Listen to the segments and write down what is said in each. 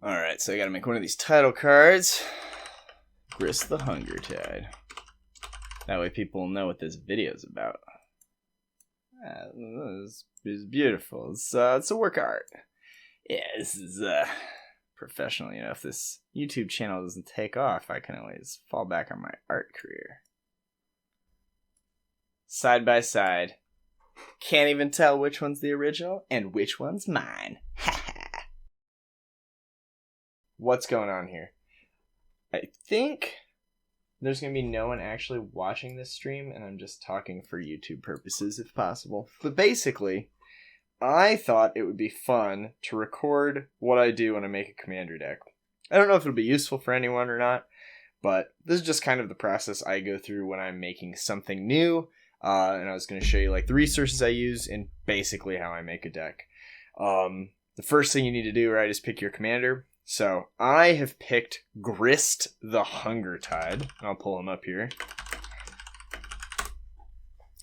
Alright, so I gotta make one of these title cards. Grist the Hunger Tide. That way people will know what this video's about. This is beautiful. It's a work of art. Yeah, this is professional. You know, if this YouTube channel doesn't take off, I can always fall back on my art career. Side by side. Can't even tell which one's the original and which one's mine. What's going on here? I think there's going to be no one actually watching this stream, and I'm just talking for YouTube purposes if possible. But basically, I thought it would be fun to record what I do when I make a commander deck. I don't know if it'll be useful for anyone or not, but this is just kind of the process I go through when I'm making something new. And I was going to show you like the resources I use and basically how I make a deck. The first thing you need to do, right, is pick your commander. So I have picked Grist the Hunger Tide. I'll pull him up here.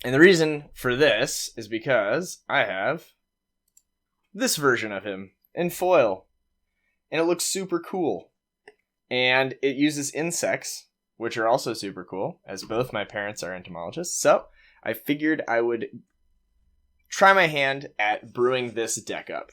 And the reason for this is because I have this version of him in foil. And it looks super cool. And it uses insects, which are also super cool, as both my parents are entomologists. So I figured I would try my hand at brewing this deck up.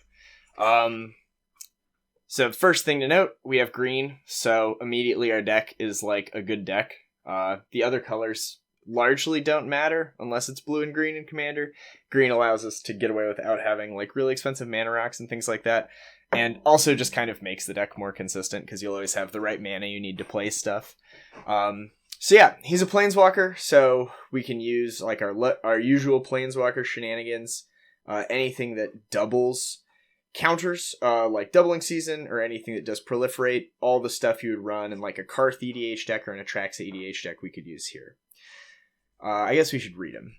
So first thing to note, we have green, so immediately our deck is like a good deck. The other colors largely don't matter unless it's blue and green in Commander. Green allows us to get away without having like really expensive mana rocks and things like that. And also just kind of makes the deck more consistent because you'll always have the right mana you need to play stuff. So yeah, he's a Planeswalker, so we can use like our usual Planeswalker shenanigans. Anything that doubles counters, like Doubling Season, or anything that does proliferate, all the stuff you would run in like a Karth EDH deck or an Atraxa EDH deck we could use here. I guess we should read him.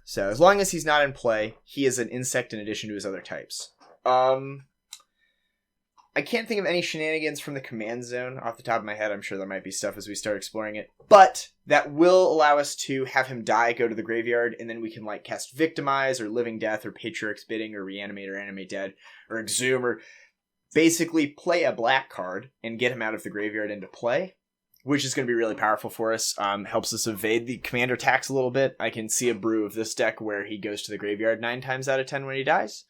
So as long as he's not in play, he is an insect in addition to his other types. I can't think of any shenanigans from the command zone off the top of my head. I'm sure there might be stuff as we start exploring it. But that will allow us to have him die, go to the graveyard, and then we can like cast Victimize or Living Death or Patriarch's Bidding or Reanimate or Animate Dead or Exhume or basically play a black card and get him out of the graveyard into play, which is going to be really powerful for us. Helps us evade the commander tax a little bit. I can see a brew of this deck where he goes to the graveyard 9 times out of 10 when he dies.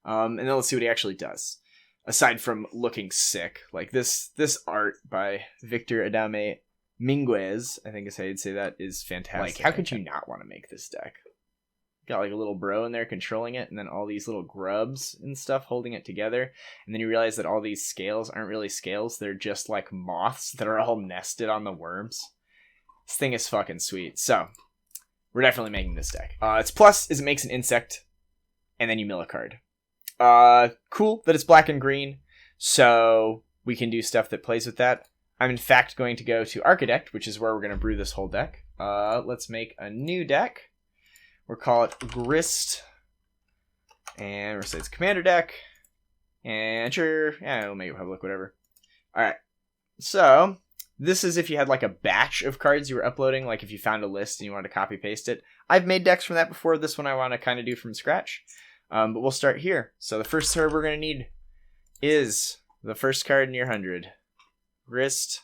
And then let's see what he actually does. Aside from looking sick, like this art by Victor Adame Minguez, I think is how you'd say that, is fantastic. Like, how could you not want to make this deck? Got like a little bro in there controlling it, and then all these little grubs and stuff holding it together. And then you realize that all these scales aren't really scales, they're just like moths that are all nested on the worms. This thing is fucking sweet. So, we're definitely making this deck. Its plus is it makes an insect, and then you mill a card. Cool that it's black and green, so we can do stuff that plays with that. I'm in fact going to go to Archidekt, which is where we're going to brew this whole deck. Let's make a new deck. We'll call it Grist, and we'll say it's Commander deck, and sure, yeah, we'll make it public, whatever. Alright, so this is if you had like a batch of cards you were uploading, like if you found a list and you wanted to copy paste it. I've made decks from that before. This one I want to kind of do from scratch. But we'll start here. So the first card we're going to need is the first card in your 100. Grist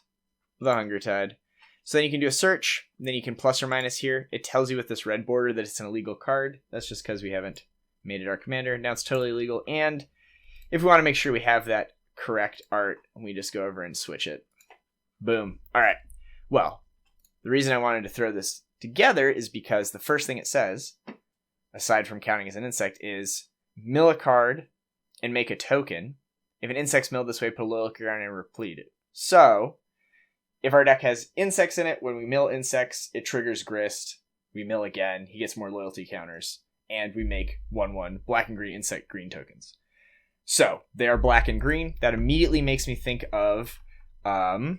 the Hunger Tide. So then you can do a search, and then you can plus or minus here. It tells you with this red border that it's an illegal card. That's just because we haven't made it our commander. Now it's totally legal. And if we want to make sure we have that correct art, we just go over and switch it. Boom. All right. Well, the reason I wanted to throw this together is because the first thing it says, aside from counting as an insect, is mill a card and make a token. If an insect's milled this way, put a loyalty on it and replete it. So, if our deck has insects in it, when we mill insects, it triggers Grist. We mill again, he gets more loyalty counters, and we make 1/1 black and green insect green tokens. So, they are black and green. That immediately makes me think of the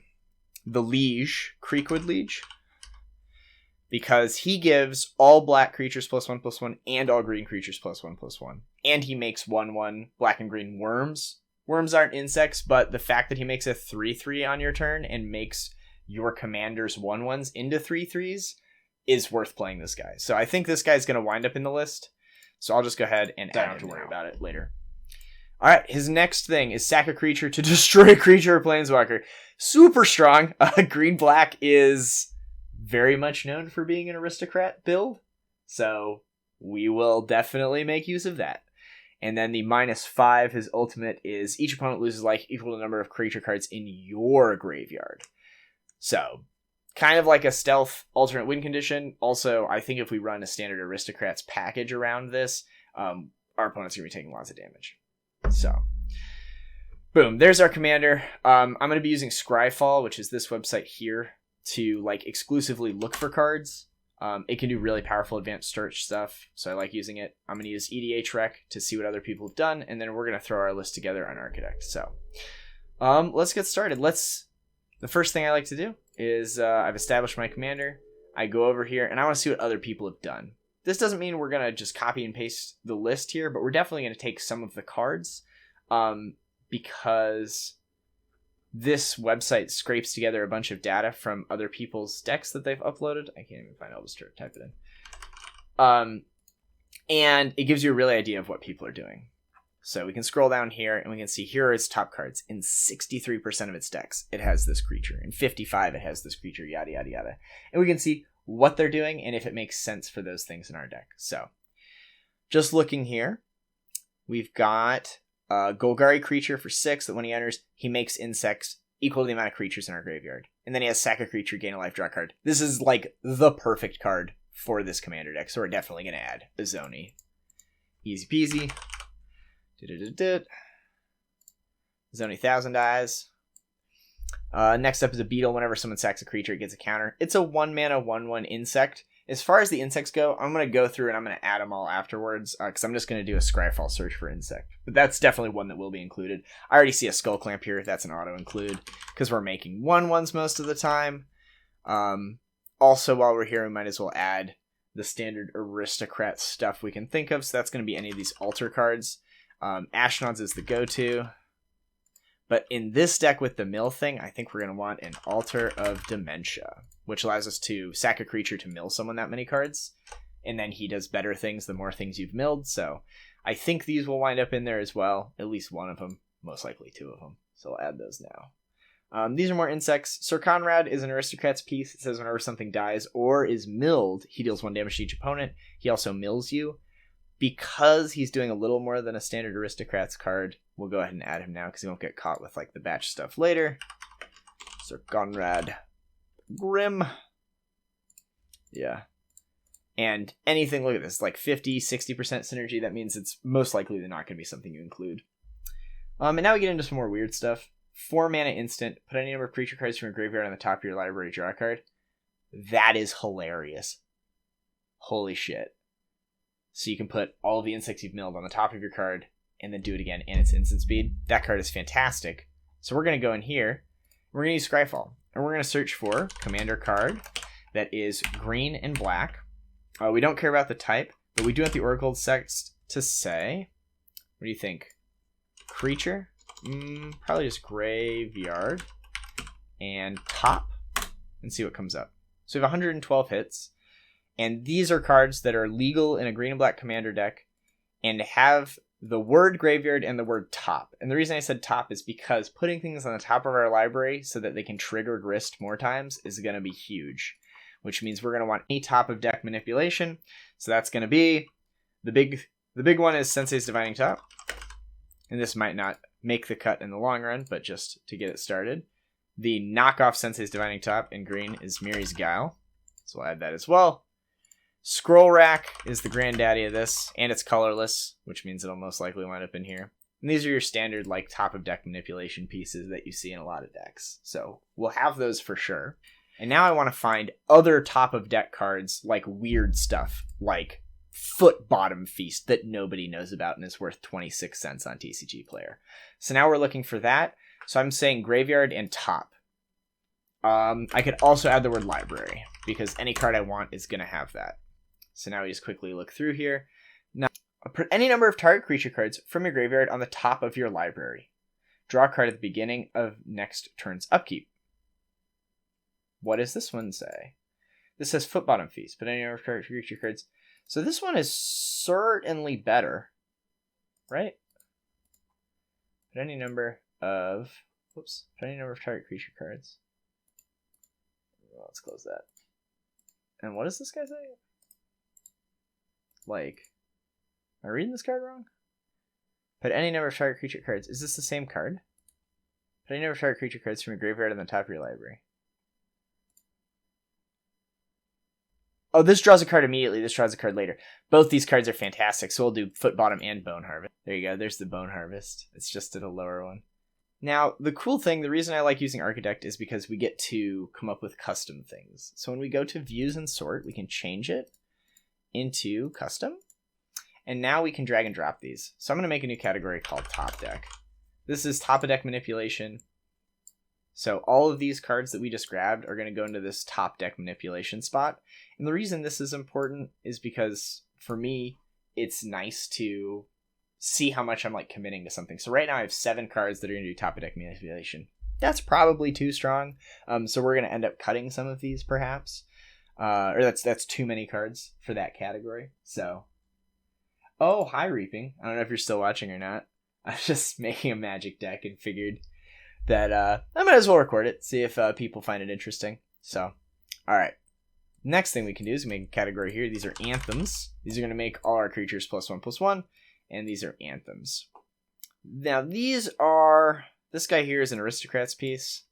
Liege, Creekwood Liege, because he gives all black creatures +1/+1 and all green creatures +1/+1. And he makes 1/1 black and green worms. Worms aren't insects, but the fact that he makes a 3/3 on your turn and makes your commander's 1/1s into 3/3s is worth playing this guy. So I think this guy's going to wind up in the list. So I'll just go ahead and I don't have to worry about it later. Alright, his next thing is sack a creature to destroy a creature or planeswalker. Super strong. Green-black is very much known for being an aristocrat build, so we will definitely make use of that. And then the -5, his ultimate is each opponent loses life equal to the number of creature cards in your graveyard. So, kind of like a stealth alternate win condition. Also, I think if we run a standard aristocrats package around this, our opponent's going to be taking lots of damage. So, boom, there's our commander. I'm going to be using Scryfall, which is this website here, to like exclusively look for cards. It can do really powerful advanced search stuff, so I like using it. I'm going to use EDH Rec to see what other people have done, and then we're going to throw our list together on Archidekt. So, let's get started. The first thing I like to do is I've established my commander. I go over here, and I want to see what other people have done. This doesn't mean we're going to just copy and paste the list here, but we're definitely going to take some of the cards, because this website scrapes together a bunch of data from other people's decks that they've uploaded. I can't even find all this to type it in. And it gives you a really idea of what people are doing. So we can scroll down here and we can see here are its top cards. In 63% of its decks, it has this creature. In 55, it has this creature, yada, yada, yada. And we can see what they're doing and if it makes sense for those things in our deck. So just looking here, we've got Golgari creature for 6 that when he enters, he makes insects equal to the amount of creatures in our graveyard. And then he has sack a creature, gain a life, draw a card. This is like the perfect card for this commander deck, so we're definitely going to add a Zoni. Easy peasy. Zoni 1000 eyes. Next up is a beetle. Whenever someone sacks a creature, it gets a counter. It's a 1-mana 1/1 insect. As far as the insects go, I'm going to go through and I'm going to add them all afterwards, because I'm just going to do a Scryfall search for insect. But that's definitely one that will be included. I already see a Skull Clamp here. That's an auto-include, because we're making 1/1s most of the time. Also, while we're here, we might as well add the standard aristocrat stuff we can think of. So that's going to be any of these altar cards. Ashnod's is the go-to. But in this deck with the mill thing, I think we're going to want an Altar of Dementia, which allows us to sack a creature to mill someone that many cards. And then he does better things the more things you've milled. So I think these will wind up in there as well. At least one of them. Most likely 2 of them. So I'll add those now. These are more insects. Sir Conrad is an aristocrat's piece. It says whenever something dies or is milled, he deals 1 damage to each opponent. He also mills you. Because he's doing a little more than a standard aristocrats card, we'll go ahead and add him now because he won't get caught with like the batch stuff later. Sir Conrad Grim. Yeah. And anything, look at this, like 50-60% synergy. That means it's most likely not going to be something you include. And now we get into some more weird stuff. 4-mana instant. Put any number of creature cards from your graveyard on the top of your library, draw a card. That is hilarious. Holy shit. So you can put all of the insects you've milled on the top of your card and then do it again, and it's instant speed. That card is fantastic. So we're going to go in here. We're going to use Scryfall. And we're going to search for commander card that is green and black. We don't care about the type, but we do want the Oracle text to say, what do you think? Creature? Probably just graveyard. And top. And see what comes up. So we have 112 hits. And these are cards that are legal in a green and black commander deck and have the word graveyard and the word top. And the reason I said top is because putting things on the top of our library so that they can trigger Grist more times is going to be huge, which means we're going to want any top of deck manipulation. So that's going to be the big one is Sensei's Divining Top. And this might not make the cut in the long run, but just to get it started. The knockoff Sensei's Divining Top in green is Miri's Guile. So we'll add that as well. Scroll Rack is the granddaddy of this, and it's colorless, which means it'll most likely wind up in here. And these are your standard like top of deck manipulation pieces that you see in a lot of decks. So we'll have those for sure. And now I want to find other top of deck cards like weird stuff, like Foot Bottom Feast that nobody knows about and is worth 26 cents on TCG Player. So now we're looking for that. So I'm saying graveyard and top. I could also add the word library because any card I want is going to have that. So now we just quickly look through here. Now, put any number of target creature cards from your graveyard on the top of your library. Draw a card at the beginning of next turn's upkeep. What does this one say? This says Foot Bottom Feast. Put any number of target creature cards. So this one is certainly better, right? Put any number of... Whoops. Put any number of target creature cards. Well, let's close that. And what does this guy say? Like... Am I reading this card wrong? Put any number of target creature cards. Is this the same card? Put any number of target creature cards from your graveyard on the top of your library. Oh, this draws a card immediately. This draws a card later. Both these cards are fantastic, so we'll do Foot Bottom and Bone Harvest. There you go. There's the Bone Harvest. It's just at a lower one. Now, the cool thing, the reason I like using Archidekt is because we get to come up with custom things. So when we go to Views and Sort, we can change it into Custom. And now we can drag and drop these. So I'm going to make a new category called Top Deck. This is Top of Deck Manipulation. So all of these cards that we just grabbed are going to go into this Top Deck Manipulation spot. And the reason this is important is because, for me, it's nice to see how much I'm like committing to something. So right now I have 7 cards that are going to do Top of Deck Manipulation. That's probably too strong. So we're going to end up cutting some of these, perhaps. Or that's too many cards for that category. So... Oh, hi, Reaping. I don't know if you're still watching or not. I was just making a Magic deck and figured that I might as well record it, see if people find it interesting. So, all right. Next thing we can do is make a category here. These are anthems. These are going to make all our creatures +1/+1, and these are anthems. Now, these are... This guy here is an aristocrats piece.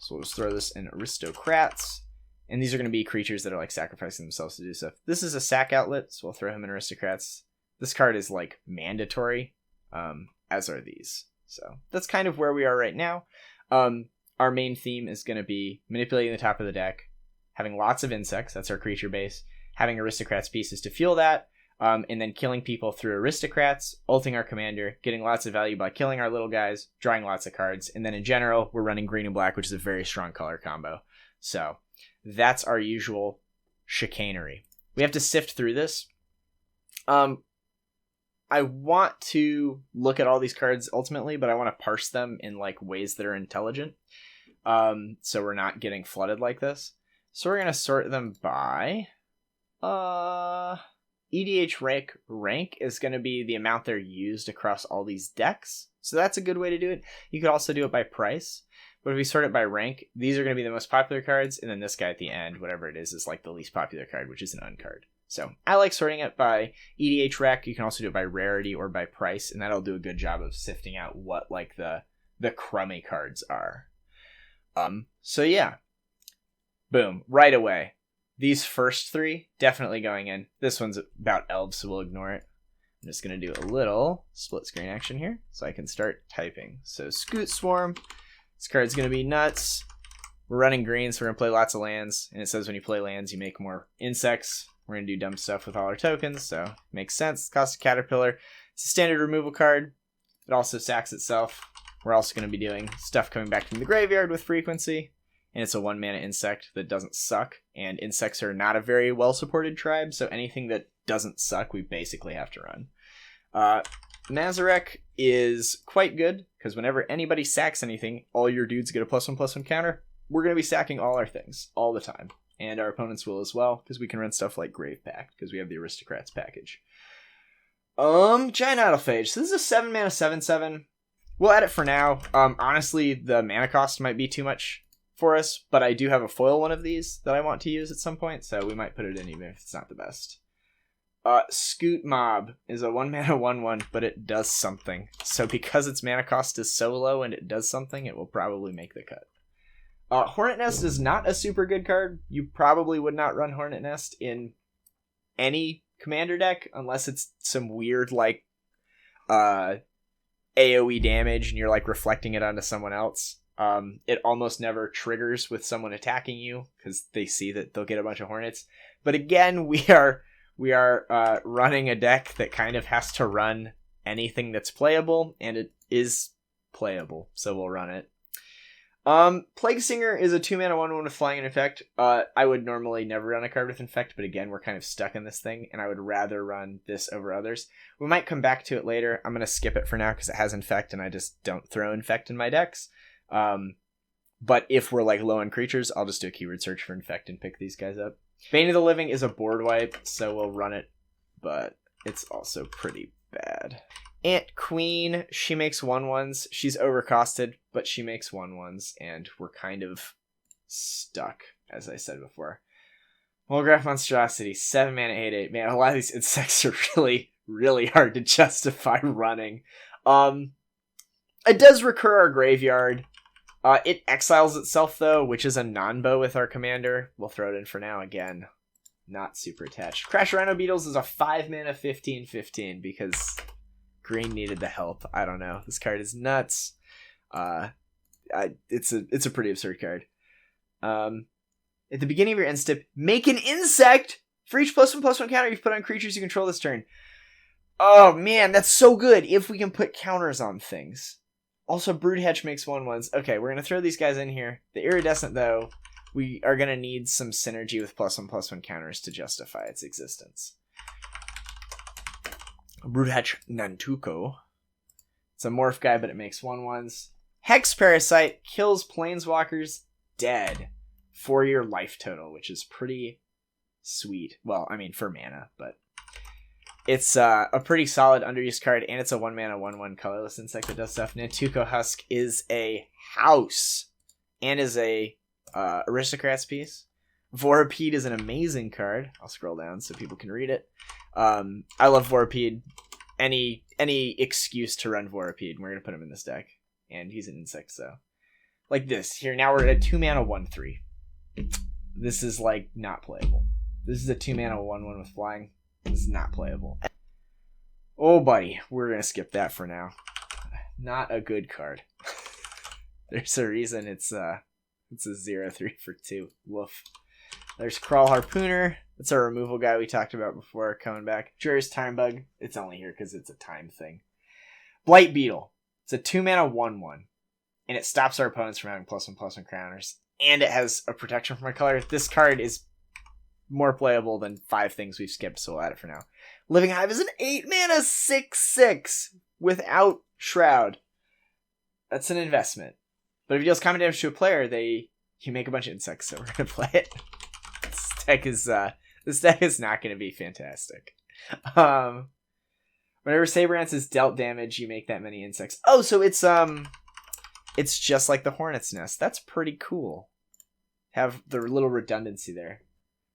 So we'll just throw this in aristocrats. And these are going to be creatures that are like sacrificing themselves to do stuff. This is a sack outlet, so we'll throw him in aristocrats. This card is like mandatory, as are these. So that's kind of where we are right now. Our main theme is going to be manipulating the top of the deck, having lots of insects, that's our creature base, having aristocrats pieces to fuel that, and then killing people through aristocrats, ulting our commander, getting lots of value by killing our little guys, drawing lots of cards, and then in general, we're running green and black, which is a very strong color combo. So that's our usual chicanery. We have to sift through this. I want to look at all these cards ultimately, but I want to parse them in like ways that are intelligent. So we're not getting flooded like this. So we're going to sort them by EDH Rec rank is going to be the amount they're used across all these decks. So that's a good way to do it. You could also do it by price. But if we sort it by rank, these are going to be the most popular cards. And then this guy at the end, whatever it is like the least popular card, which is an uncard. So I like sorting it by EDH Rec. You can also do it by rarity or by price, and that'll do a good job of sifting out what like the crummy cards are. So yeah, boom, right away. These first 3 definitely going in. This one's about elves, so we'll ignore it. I'm just gonna do a little split screen action here, so I can start typing. So Scoot Swarm. This card's gonna be nuts. We're running green, so we're gonna play lots of lands, and it says when you play lands, you make more insects. We're going to do dumb stuff with all our tokens, so makes sense. Cost a Caterpillar. It's a standard removal card. It also sacks itself. We're also going to be doing stuff coming back from the graveyard with frequency. And it's a 1-mana insect that doesn't suck. And insects are not a very well-supported tribe, so anything that doesn't suck, we basically have to run. Nazarek is quite good, because whenever anybody sacks anything, all your dudes get a +1/+1 counter. We're going to be sacking all our things, all the time. And our opponents will as well, because we can run stuff like Grave Pact, because we have the Aristocrats package. Giant Idlephage. So this is a 7-mana 7/7. We'll add it for now. Honestly, the mana cost might be too much for us, but I do have a foil one of these that I want to use at some point, so we might put it in even if it's not the best. Scoot Mob is a 1-mana 1/1, but it does something. So because its mana cost is so low and it does something, it will probably make the cut. Hornet Nest is not a super good card. You probably would not run Hornet Nest in any commander deck unless it's some weird like AoE damage and you're like reflecting it onto someone else. It almost never triggers with someone attacking you because they see that they'll get a bunch of Hornets. But again, we are running a deck that kind of has to run anything that's playable, and it is playable, so we'll run it. Plague Singer is a 2-mana 1/1 with flying and infect. I would normally never run a card with infect, but again, we're kind of stuck in this thing, and I would rather run this over others. We might come back to it later. I'm going to skip it for now because it has infect, and I just don't throw infect in my decks. But if we're like low on creatures, I'll just do a keyword search for infect and pick these guys up. Bane of the Living is a board wipe, so we'll run it, but it's also pretty bad. Ant Queen, she makes 1/1s. She's overcosted, but she makes 1/1s, and we're kind of stuck, as I said before. Holograph Monstrosity, 7 mana, 8/8. Man, a lot of these insects are really, really hard to justify running. It does recur our graveyard. It exiles itself, though, which is a non-bow with our commander. We'll throw it in for now. Again, not super attached. Crash Rhino Beetles is a 5 mana 15/15 because green needed the help. I don't know. This card is nuts. It's a pretty absurd card. At the beginning of your end step, make an insect for each +1/+1 counter you've put on creatures you control this turn. Oh man, that's so good if we can put counters on things. Also, Broodhatch makes 1/1s. Okay, we're going to throw these guys in here. The Iridescent, though, we are going to need some synergy with +1/+1 counters to justify its existence. Broodhatch Nantuko. It's a morph guy, but it makes 1/1s. Hex Parasite kills Planeswalkers dead. 4-year life total, which is pretty sweet. Well, I mean, for mana, but it's a pretty solid underused card, and it's a 1 mana 1/1 colorless insect that does stuff. Nantuko Husk is a house and is a aristocrats piece. Vorapede is an amazing card. I'll scroll down so people can read it. I love Vorapede. Any excuse to run Vorapede, we're gonna put him in this deck, and he's an insect, so like this here. Now we're at a 2 mana 1/3. This is like not playable. This is a 2 mana 1/1 with flying. This is not playable. Oh, buddy, we're gonna skip that for now. Not a good card. There's a reason it's a 0/3 for 2. Woof. There's Crawl Harpooner. That's our removal guy we talked about before coming back. Jury's Time Bug. It's only here because it's a time thing. Blight Beetle. It's a 2 mana 1/1, and it stops our opponents from having +1/+1 counters, and it has a protection from our color. This card is more playable than 5 things we've skipped, so we'll add it for now. Living Hive is an 8 mana 6/6 without Shroud. That's an investment. But if it deals common damage to a player, you make a bunch of insects, so we're gonna play it. This deck is not gonna be fantastic. Whenever Sabrance is dealt damage, you make that many insects. Oh, so it's just like the Hornet's Nest. That's pretty cool. Have the little redundancy there.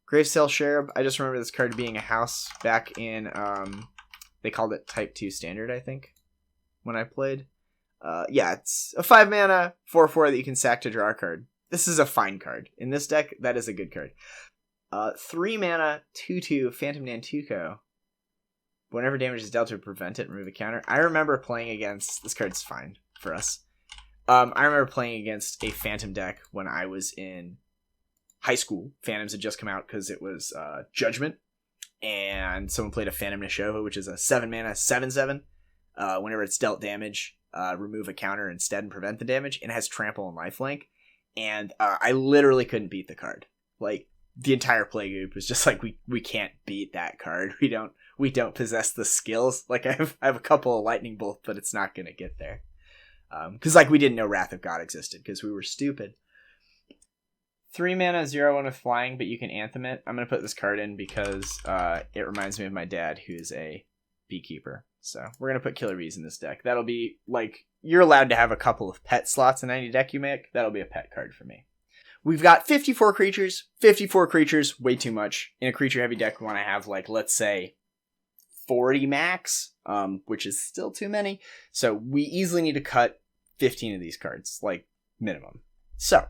Gravesale Cherub, I just remember this card being a house back in, they called it Type 2 Standard, I think, when I played. Yeah, it's a 5 mana 4/4 that you can sack to draw a card. This is a fine card. In this deck, that is a good card. 3 mana 2/2 Phantom Nantuko. Whenever damage is dealt to prevent it, remove a counter. I remember playing against, this card's fine for us. I remember playing against a Phantom deck when I was in high school. Phantoms had just come out because it was Judgment, and someone played a Phantom Nashova, which is a 7 mana 7/7. Whenever it's dealt damage, remove a counter instead and prevent the damage, and it has Trample and Lifelink. And I literally couldn't beat the card. Like, the entire play group was just like, we can't beat that card. We don't possess the skills. Like, I have a couple of Lightning Bolts, but it's not gonna get there. Because like we didn't know Wrath of God existed because we were stupid. 3 mana 0/1 with flying, but you can anthem it. I'm gonna put this card in because it reminds me of my dad, who's a beekeeper. So we're gonna put Killer Bees in this deck. That'll be like, you're allowed to have a couple of pet slots in any deck you make. That'll be a pet card for me. We've got 54 creatures. 54 creatures, way too much. In a creature heavy deck, we want to have like, let's say 40 max, which is still too many. So we easily need to cut 15 of these cards, like minimum. So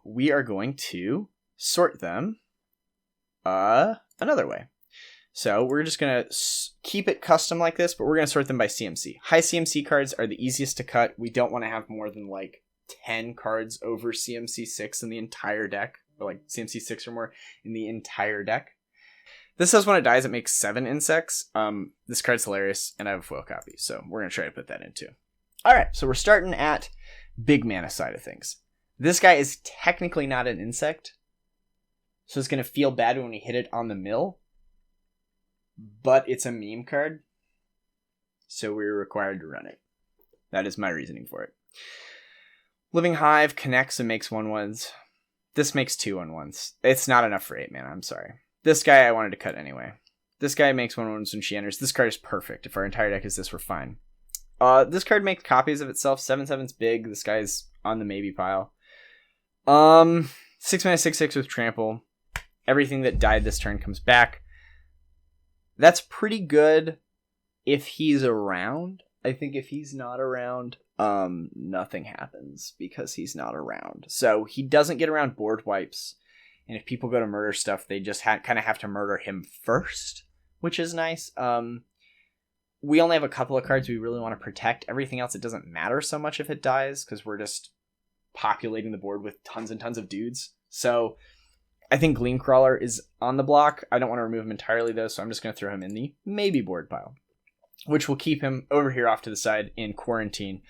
we are going to sort them another way. So we're just going to keep it custom like this, but we're going to sort them by CMC. High CMC cards are the easiest to cut. We don't want to have more than like 10 cards over CMC 6 in the entire deck, or like CMC 6 or more in the entire deck. This says when it dies, it makes 7 insects. This card's hilarious, and I have a foil copy, so we're going to try to put that in too. Alright, so we're starting at big mana side of things. This guy is technically not an insect, so it's going to feel bad when we hit it on the mill, but it's a meme card, so we're required to run it. That is my reasoning for it. Living Hive connects and makes 1/1s. This makes 2 1/1s. It's not enough for 8 mana, I'm sorry. This guy I wanted to cut anyway. This guy makes 1/1 when she enters. This card is perfect. If our entire deck is this, we're fine. This card makes copies of itself. 7/7's big. This guy's on the maybe pile. 6 mana 6/6 with trample. Everything that died this turn comes back. That's pretty good if he's around. I think if he's not around, nothing happens because he's not around. So he doesn't get around board wipes. And if people go to murder stuff, they just kind of have to murder him first, which is nice. We only have a couple of cards we really want to protect. Everything else, it doesn't matter so much if it dies because we're just populating the board with tons and tons of dudes. So I think Gleamcrawler is on the block. I don't want to remove him entirely, though, so I'm just going to throw him in the maybe board pile, which will keep him over here off to the side in quarantine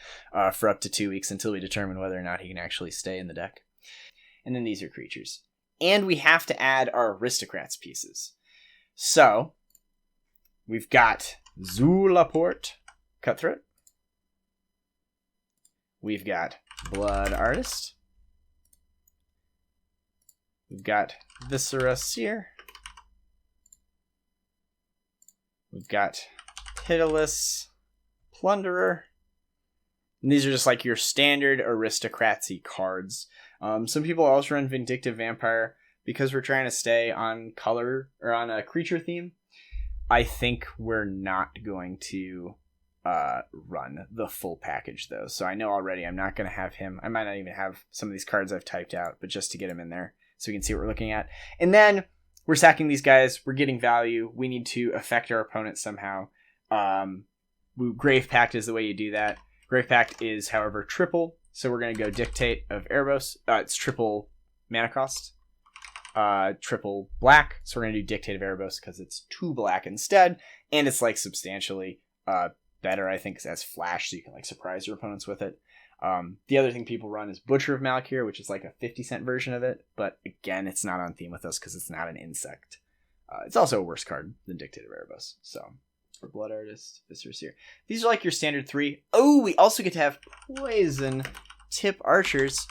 for up to 2 weeks until we determine whether or not he can actually stay in the deck. And then these are creatures. And we have to add our aristocrats pieces. So we've got Zulaport Cutthroat. We've got Blood Artist. We've got Viscera Seer. We've got Pitiless Plunderer. And these are just like your standard aristocratsy cards. Some people also run Vindictive Vampire because we're trying to stay on color or on a creature theme. I think we're not going to run the full package though. So I know already I'm not going to have him. I might not even have some of these cards I've typed out, but just to get him in there so we can see what we're looking at. And then we're sacking these guys. We're getting value. We need to affect our opponent somehow. Grave Pact is the way you do that. Grave Pact is, however, triple. So we're going to go Dictate of Erebos. It's triple mana cost. Triple black. So we're going to do Dictate of Erebos because it's 2 black instead. And it's like substantially better, I think, as flash. So you can like surprise your opponents with it. The other thing people run is Butcher of Malakir, which is like a 50-cent version of it. But again, it's not on theme with us because it's not an insect. It's also a worse card than Dictate of Erebos. So for Blood Artist, Viscera Seer. These are like your standard 3. Oh, we also get to have Poison Tip Archers,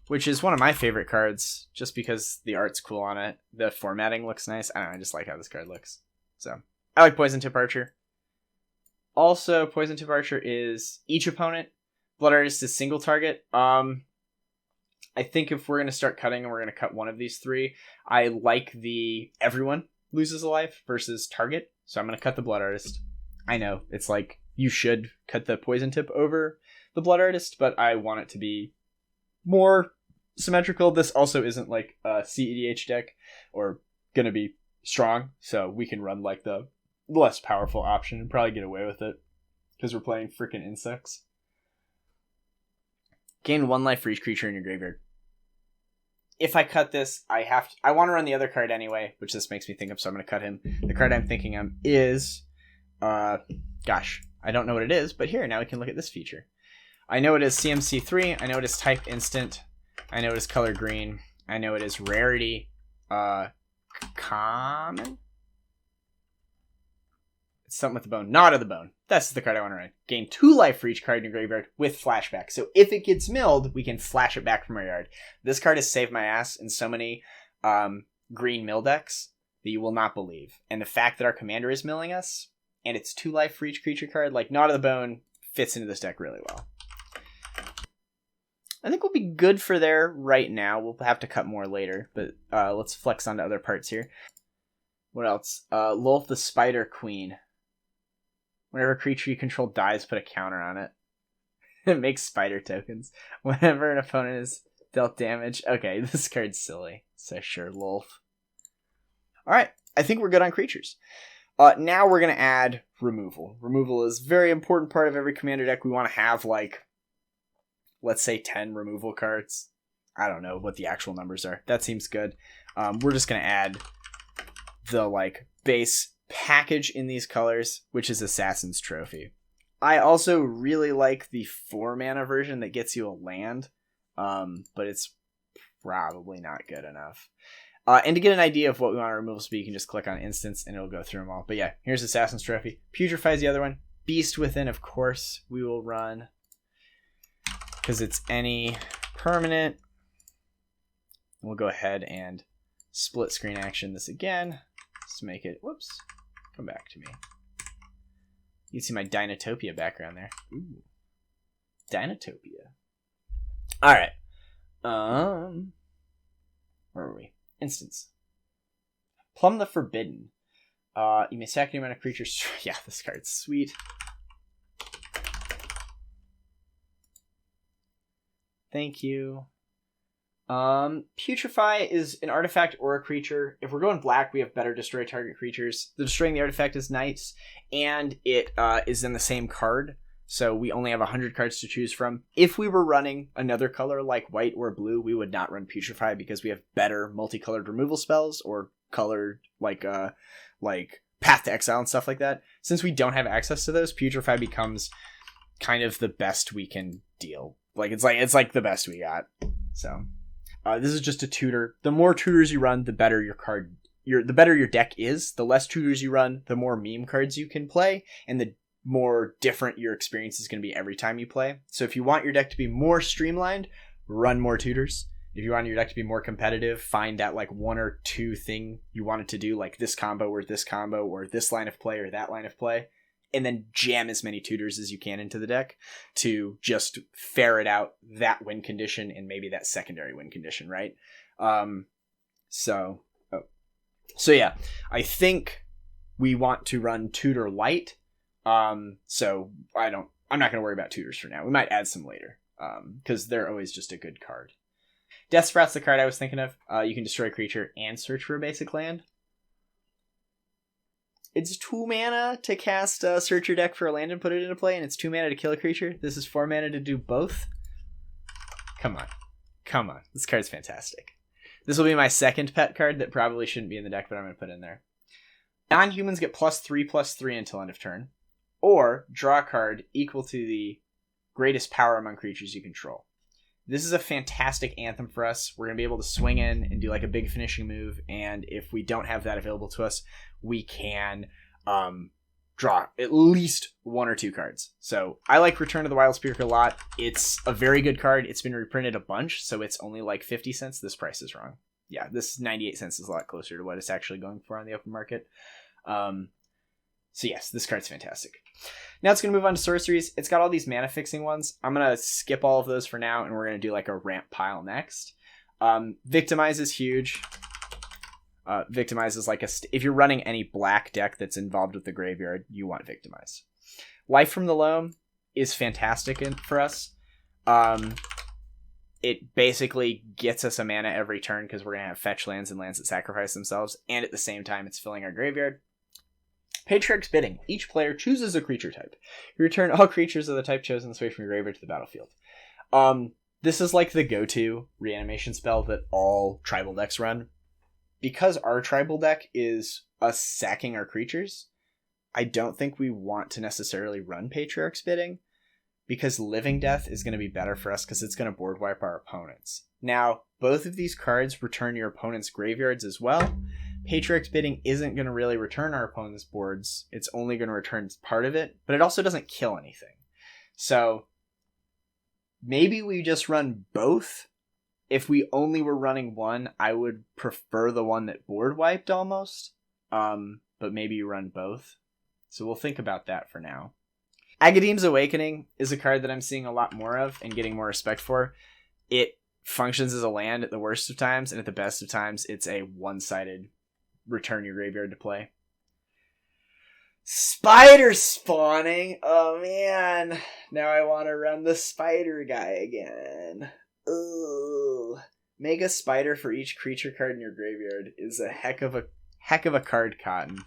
which is one of my favorite cards just because the art's cool on it. The formatting looks nice. I don't know, I just like how this card looks. So I like Poison Tip Archer. Also, Poison Tip Archer is each opponent. Blood Artist is single target. I think if we're going to start cutting and we're going to cut one of these 3, I like the everyone loses a life versus target. So I'm going to cut the Blood Artist. I know, it's like you should cut the Poison Tip over the Blood Artist, but I want it to be more symmetrical. This also isn't like a CEDH deck or going to be strong, so we can run like the less powerful option and probably get away with it because we're playing freaking insects. Gain 1 life for each creature in your graveyard. If I cut this, I want to run the other card anyway, which this makes me think of, so I'm going to cut him. The card I'm thinking of is, gosh, I don't know what it is, but here, now we can look at this feature. I know it is CMC3, I know it is type instant, I know it is color green, I know it is rarity, common? It's something with the bone, not of the bone. That's the card I want to run. Gain 2 life for each card in your graveyard with flashback. So if it gets milled, we can flash it back from our yard. This card has saved my ass in so many green mill decks that you will not believe. And the fact that our commander is milling us, and it's 2 life for each creature card, like Not of the Bone, fits into this deck really well. I think we'll be good for there right now. We'll have to cut more later, but let's flex onto other parts here. What else? Lolth the Spider Queen. Whenever a creature you control dies, put a counter on it. It makes spider tokens. Whenever an opponent is dealt damage. Okay, this card's silly. So sure, Lolth. Alright, I think we're good on creatures. Now we're going to add removal. Removal is a very important part of every commander deck. We want to have, like, let's say 10 removal cards. I don't know what the actual numbers are. That seems good. We're just going to add the, like, base package in these colors, which is Assassin's Trophy. I also really like the 4 mana version that gets you a land, but it's probably not good enough. And to get an idea of what we want to remove speed, you can just click on instance and it'll go through them all. But yeah, here's Assassin's Trophy. Putrefy's the other one. Beast Within, of course, we will run because it's any permanent. We'll go ahead and split screen action this again just to make it, whoops, Come back to me. You can see my Dinotopia background there. Ooh. Dinotopia. Alright. Where are we? Instance. Plumb the Forbidden. You may sack any amount of creatures. Yeah, this card's sweet. Thank you. Putrefy is an artifact or a creature. If we're going black, we have better destroy target creatures. The destroying the artifact is nice, and it is in the same card, so we only have 100 cards to choose from. If we were running another color like white or blue, we would not run Putrefy because we have better multicolored removal spells or colored like Path to Exile and stuff like that. Since we don't have access to those, Putrefy becomes kind of the best we can deal. It's like the best we got. So. This is just a tutor. The more tutors you run, the better the better your deck is. The less tutors you run, the more meme cards you can play, and the more different your experience is going to be every time you play. So if you want your deck to be more streamlined, run more tutors. If you want your deck to be more competitive, find that one or two thing you want it to do, like this combo or this line of play or that line of play, and then jam as many tutors as you can into the deck to just ferret out that win condition and maybe that secondary win condition, right? So yeah, I think we want to run tutor light. So I'm not going to worry about tutors for now. We might add some later, because they're always just a good card. Death Sprout's the card I was thinking of. You can destroy a creature and search for a basic land. It's 2 mana to cast search your deck for a land and put it into play, and it's 2 mana to kill a creature. This is 4 mana to do both. Come on. This card's fantastic. This will be my second pet card that probably shouldn't be in the deck, but I'm going to put in there. Non-humans get +3/+3 until end of turn, or draw a card equal to the greatest power among creatures you control. This is a fantastic anthem for us. We're going to be able to swing in and do a big finishing move, and if we don't have that available to us, we can draw at least 1 or 2 cards. So I like Return of the Wild Speaker a lot. It's a very good card. It's been reprinted a bunch, so it's only 50 cents. This price is wrong. Yeah, this 98 cents is a lot closer to what it's actually going for on the open market. So yes, this card's fantastic. Now it's going to move on to sorceries. It's got all these mana fixing ones. I'm going to skip all of those for now, and we're going to do a ramp pile next. Victimize is huge. Victimize is if you're running any black deck that's involved with the graveyard, you want Victimize. Life from the Loam is fantastic for us. It basically gets us a mana every turn because we're going to have fetch lands and lands that sacrifice themselves, and at the same time it's filling our graveyard. Patriarch's Bidding. Each player chooses a creature type. You return all creatures of the type chosen this way from your graveyard to the battlefield. This is the go-to reanimation spell that all tribal decks run. Because our tribal deck is us sacking our creatures, I don't think we want to necessarily run Patriarch's Bidding, because Living Death is going to be better for us because it's going to board wipe our opponents. Now, both of these cards return your opponent's graveyards as well. Patriarch's Bidding isn't going to really return our opponent's boards. It's only going to return part of it, but it also doesn't kill anything. So maybe we just run both. If we only were running one, I would prefer the one that board wiped almost. But maybe you run both. So we'll think about that for now. Agadeem's Awakening is a card that I'm seeing a lot more of and getting more respect for. It functions as a land at the worst of times, and at the best of times, it's a one-sided return your graveyard to play. Spider spawning. Oh man, now I want to run the spider guy again. Ugh. Make a spider for each creature card in your graveyard is a heck of a card, Cotton.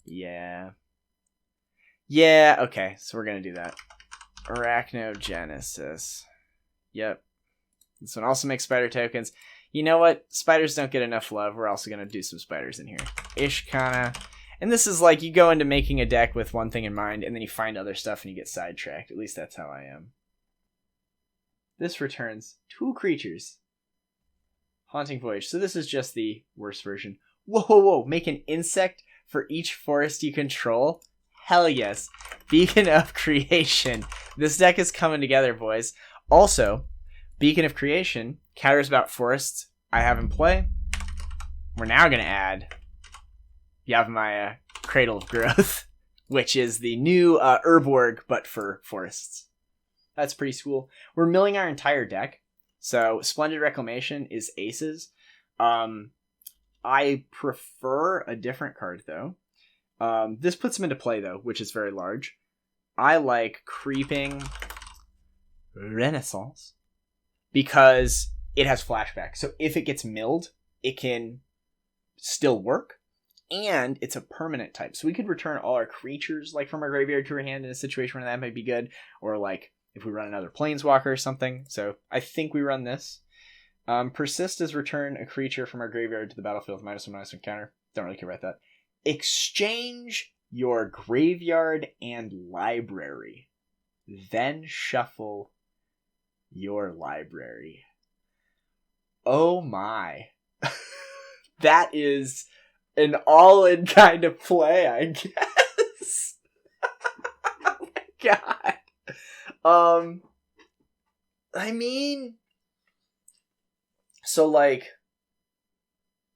Yeah, okay, so we're gonna do that. Arachnogenesis. Yep. This one also makes spider tokens. You know what? Spiders don't get enough love. We're also going to do some spiders in here. Ishkana. And this is you go into making a deck with one thing in mind, and then you find other stuff and you get sidetracked. At least that's how I am. This returns 2 creatures. Haunting Voyage. So this is just the worst version. Whoa. Make an insect for each forest you control. Hell yes. Beacon of Creation. This deck is coming together, boys. Also, Beacon of Creation counters about forests I have in play. We're now going to add You have my Cradle of Growth, which is the new Urborg, but for forests. That's pretty cool. We're milling our entire deck. So Splendid Reclamation is aces. I prefer a different card, though. This puts them into play, though, which is very large. I like Creeping Renaissance because it has flashback. So if it gets milled, it can still work. And it's a permanent type. So we could return all our creatures like from our graveyard to our hand in a situation where that might be good. Or like if we run another Planeswalker or something. So I think we run this. Persist is return a creature from our graveyard to the battlefield with -1/-1 counter. Don't really care about that. Exchange your graveyard and library. Then shuffle your library. Oh my. That is an all-in kind of play, I guess. Oh my god. I mean, so like,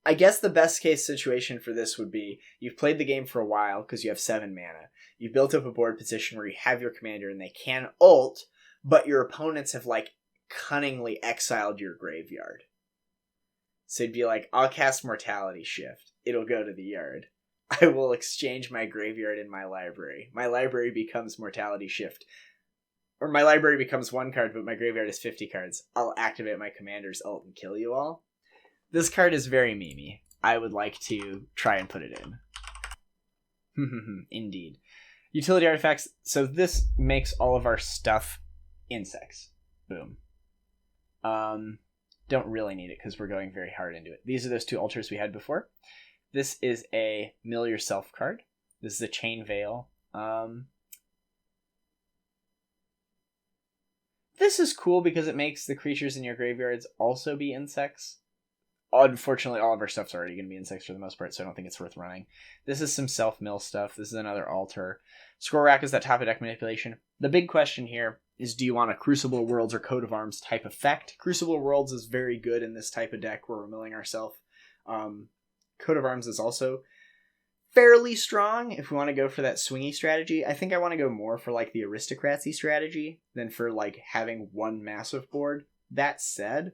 I guess the best case situation for this would be you've played the game for a while because you have 7 mana. You've built up a board position where you have your commander and they can ult, but your opponents have like cunningly exiled your graveyard. So it'd be like, I'll cast Mortality Shift. It'll go to the yard. I will exchange my graveyard and my library. My library becomes Mortality Shift. Or my library becomes 1 card, but my graveyard is 50 cards. I'll activate my commander's ult and kill you all. This card is very memey. I would like to try and put it in. Indeed. Utility artifacts. So this makes all of our stuff insects. Boom. Don't really need it because we're going very hard into it. These are those 2 altars we had before. This is a Mill Yourself card. This is a Chain Veil. This is cool because it makes the creatures in your graveyards also be insects. Unfortunately, all of our stuff's already going to be insects for the most part, so I don't think it's worth running. This is some self-mill stuff. This is another altar. Scroll Rack is that top of deck manipulation. The big question here is, do you want a Crucible Worlds or Coat of Arms type effect? Crucible Worlds is very good in this type of deck where we're milling ourselves. Coat of Arms is also fairly strong if we want to go for that swingy strategy. I think I want to go more for like the aristocratsy strategy than for like having one massive board. That said,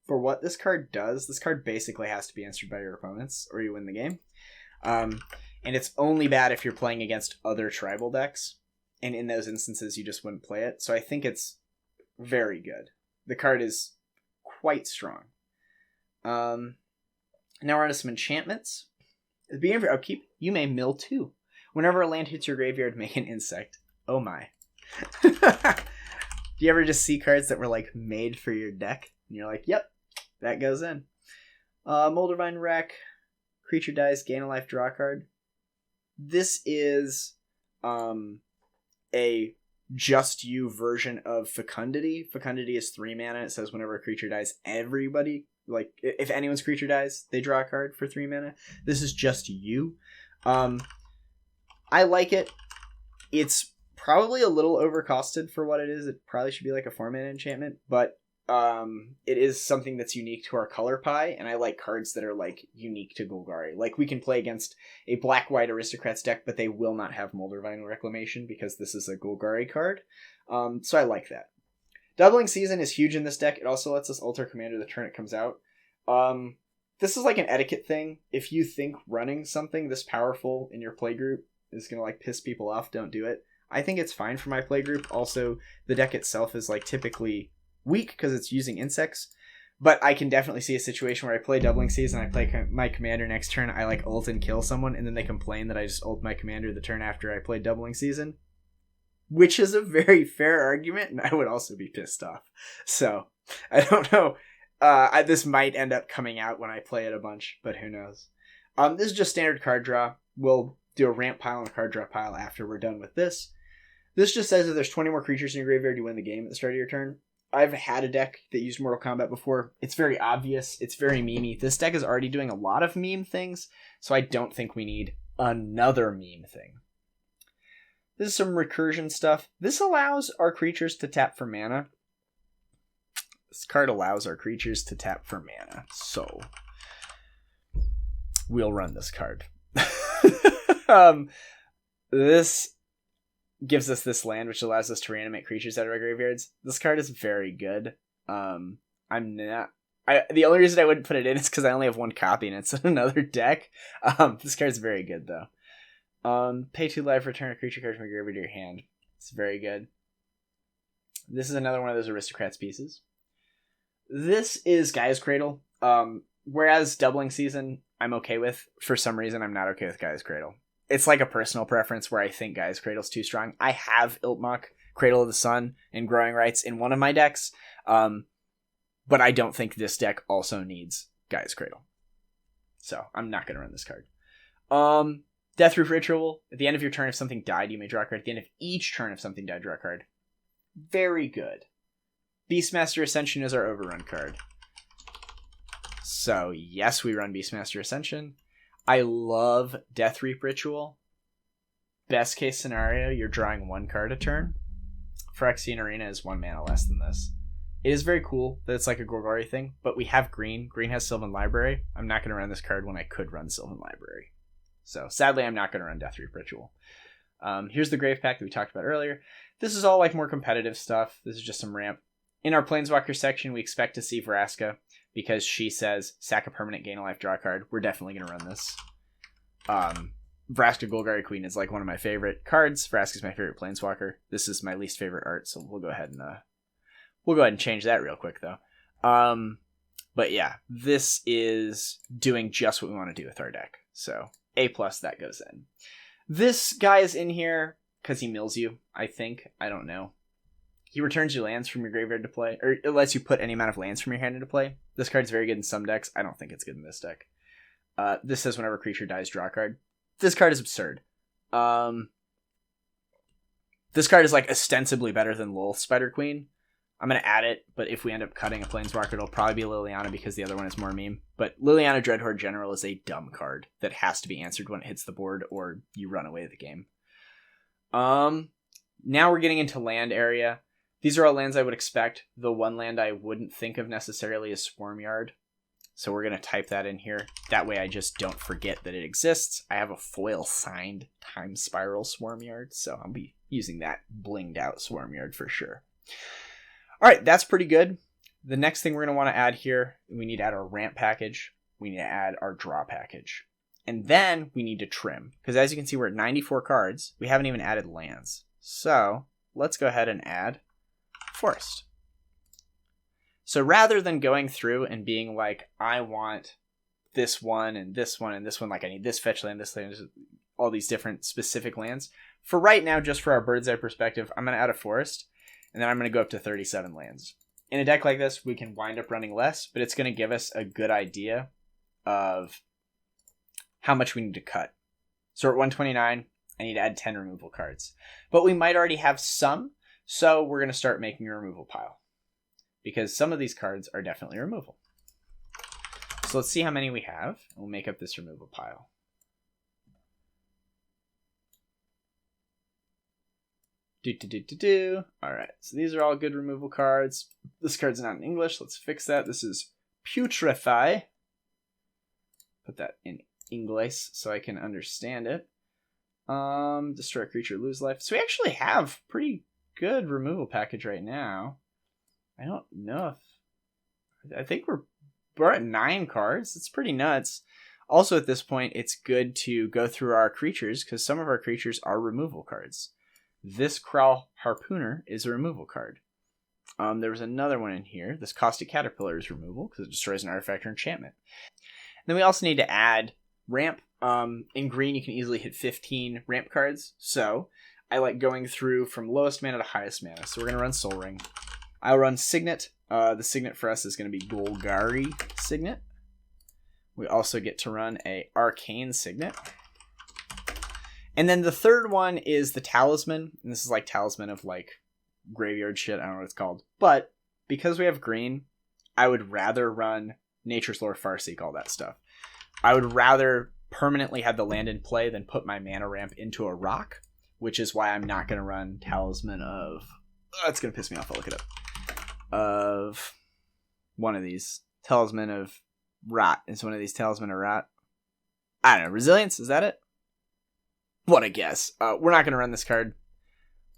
for what this card does, this card basically has to be answered by your opponents or you win the game. And it's only bad if you're playing against other tribal decks. And in those instances, you just wouldn't play it. So I think it's very good. The card is quite strong. Now we're on to some enchantments. At the beginning of your upkeep, you may mill 2. Whenever a land hits your graveyard, make an insect. Oh my. Do you ever just see cards that were like made for your deck? And you're like, yep, that goes in. Moldervine Wreck. Creature dies, gain a life, draw a card. This is a just you version of Fecundity. Fecundity is 3 mana. It says whenever a creature dies, everybody, like if anyone's creature dies, they draw a card for 3 mana. This is just you. I like it. It's probably a little overcosted for what it is. It probably should be like a 4-mana enchantment, but it is something that's unique to our color pie, and I like cards that are like unique to Golgari. Like we can play against a black-white aristocrats deck, but they will not have Moldervine Reclamation because this is a Golgari card. So I like that. Doubling Season is huge in this deck. It also lets us alter commander the turn it comes out. This is like an etiquette thing. If you think running something this powerful in your playgroup is gonna like piss people off, don't do it. I think it's fine for my playgroup. Also, the deck itself is like typically weak because it's using insects, but I can definitely see a situation where I play Doubling Season, I play my commander next turn, I like ult and kill someone, and then they complain that I just ult my commander the turn after I play Doubling Season, which is a very fair argument, and I would also be pissed off. So I don't know. This might end up coming out when I play it a bunch, but who knows. This is just standard card draw. We'll do a ramp pile and a card draw pile after we're done with this. This just says if there's 20 more creatures in your graveyard, you win the game at the start of your turn. I've had a deck that used Mortal Kombat before. It's very obvious. It's very memey. This deck is already doing a lot of meme things, so I don't think we need another meme thing. This is some recursion stuff. This allows our creatures to tap for mana. This card allows our creatures to tap for mana, so we'll run this card. This gives us this land, which allows us to reanimate creatures out of our graveyards. This card is very good. The only reason I wouldn't put it in is because I only have one copy and it's in another deck. This card's very good, though. Pay 2 life, return a creature card from your graveyard to your hand. It's very good. This is another one of those aristocrats pieces. This is Gaia's Cradle. Whereas Doubling Season, I'm okay with. For some reason, I'm not okay with Gaia's Cradle. It's like a personal preference where I think Gaia's Cradle's too strong. I have Iltmok, Cradle of the Sun, and Growing Rights in one of my decks, but I don't think this deck also needs Gaia's Cradle. So, I'm not going to run this card. Deathroof Ritual. At the end of your turn, if something died, you may draw a card. At the end of each turn, if something died, draw a card. Very good. Beastmaster Ascension is our overrun card. So, yes, we run Beastmaster Ascension. I love Deathreap Ritual. Best case scenario, you're drawing 1 card a turn. Phyrexian Arena is 1 mana less than this. It is very cool that it's like a Golgari thing, but we have green. Green has Sylvan Library. I'm not going to run this card when I could run Sylvan Library. So, sadly, I'm not going to run Deathreap Ritual. Here's the Grave Pack that we talked about earlier. This is all like more competitive stuff. This is just some ramp. In our Planeswalker section, we expect to see Vraska, because she says, sack a permanent, gain a life, draw a card. We're definitely going to run this. Vraska Golgari Queen is like one of my favorite cards. Vraska's my favorite Planeswalker. This is my least favorite art, so we'll go ahead and change that real quick, though. But yeah, this is doing just what we want to do with our deck. So, A+, that goes in. This guy is in here because he mills you, I think. I don't know. He returns your lands from your graveyard to play, or it lets you put any amount of lands from your hand into play. This card's very good in some decks. I don't think it's good in this deck. This says whenever a creature dies, draw a card. This card is absurd. This card is like ostensibly better than Lilith Spider Queen. I'm going to add it, but if we end up cutting a Planeswalker, it'll probably be Liliana because the other one is more meme. But Liliana Dreadhorde General is a dumb card that has to be answered when it hits the board or you run away with the game. Now we're getting into land area. These are all lands I would expect. The one land I wouldn't think of necessarily is Swarmyard. So we're going to type that in here. That way I just don't forget that it exists. I have a foil signed Time Spiral Swarmyard, so I'll be using that blinged out Swarmyard for sure. Alright, that's pretty good. The next thing we're going to want to add here, we need to add our ramp package. We need to add our draw package. And then we need to trim. Because as you can see, we're at 94 cards. We haven't even added lands. So let's go ahead and add Forest. So rather than going through and being like, I want this one and this one and this one, like I need this fetch land, this land, all these different specific lands. For right now, just for our bird's eye perspective, I'm going to add a forest, and then I'm going to go up to 37 lands. In a deck like this, we can wind up running less, but it's going to give us a good idea of how much we need to cut. So we're at 129, I need to add 10 removal cards. But we might already have some, so we're going to start making a removal pile. Because some of these cards are definitely removal. So let's see how many we have. We'll make up this removal pile. Alright, so these are all good removal cards. This card's not in English. Let's fix that. This is Putrefy. Put that in English so I can understand it. Destroy a creature, lose life. So we actually have pretty good removal package right now. I don't know if... I think we're at 9 cards. It's pretty nuts. Also at this point, it's good to go through our creatures because some of our creatures are removal cards. This Kraul Harpooner is a removal card. There was another one in here. This Caustic Caterpillar is removal because it destroys an artifact or enchantment. And then we also need to add ramp. In green, you can easily hit 15 ramp cards. So I like going through from lowest mana to highest mana. So we're going to run Soul Ring. I'll run Signet. The Signet for us is going to be Golgari Signet. We also get to run a Arcane Signet. And then the third one is the Talisman. And this is like Talisman of like graveyard shit. I don't know what it's called. But because we have green, I would rather run Nature's Lore, Farseek, all that stuff. I would rather permanently have the land in play than put my mana ramp into a rock, which is why I'm not going to run Talisman of... Oh, it's going to piss me off. I'll look it up. Of one of these. Talisman of Rot. Is one of these Talisman of Rot? I don't know. Resilience? Is that it? What a guess. We're not going to run this card.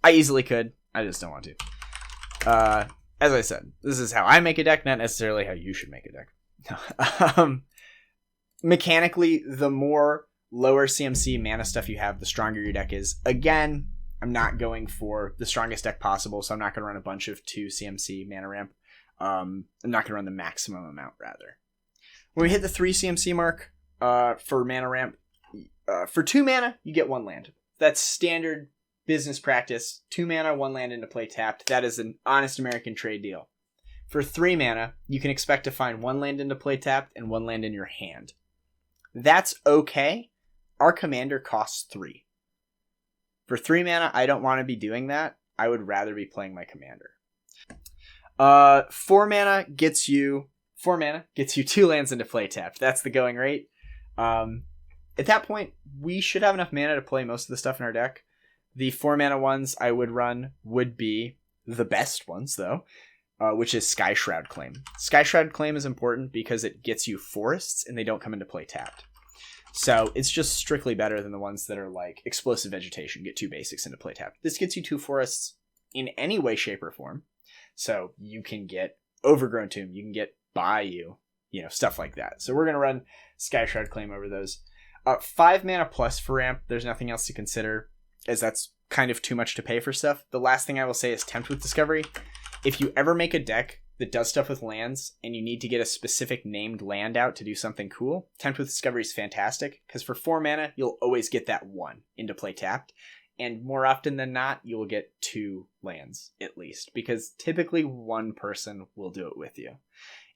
I easily could. I just don't want to. As I said, this is how I make a deck, not necessarily how you should make a deck. Mechanically, the more lower CMC mana stuff you have, the stronger your deck is. Again, I'm not going for the strongest deck possible, so I'm not going to run a bunch of 2 CMC mana ramp. I'm not going to run the maximum amount, rather. When we hit the 3 CMC mark for mana ramp, for 2 mana, you get 1 land. That's standard business practice. 2 mana, 1 land into play tapped. That is an honest American trade deal. For 3 mana, you can expect to find 1 land into play tapped and 1 land in your hand. That's okay. Our commander costs 3. For 3 mana, I don't want to be doing that. I would rather be playing my commander. 4 mana gets you 2 lands into play tapped. That's the going rate. At that point, we should have enough mana to play most of the stuff in our deck. The 4 mana ones I would run would be the best ones, though, which is Sky Shroud Claim. Sky Shroud Claim is important because it gets you forests and they don't come into play tapped. So it's just strictly better than the ones that are like Explosive Vegetation, get 2 basics into play tapped. This gets you 2 forests in any way, shape, or form. So you can get Overgrown Tomb, you can get Bayou, stuff like that. So we're going to run Sky Shroud Claim over those. 5 mana plus for ramp, there's nothing else to consider, as that's kind of too much to pay for stuff. The last thing I will say is Tempt with Discovery. If you ever make a deck that does stuff with lands, and you need to get a specific named land out to do something cool, Tempt with Discovery is fantastic, because for 4 mana, you'll always get that 1 into play tapped, and more often than not, you'll get 2 lands, at least, because typically 1 person will do it with you.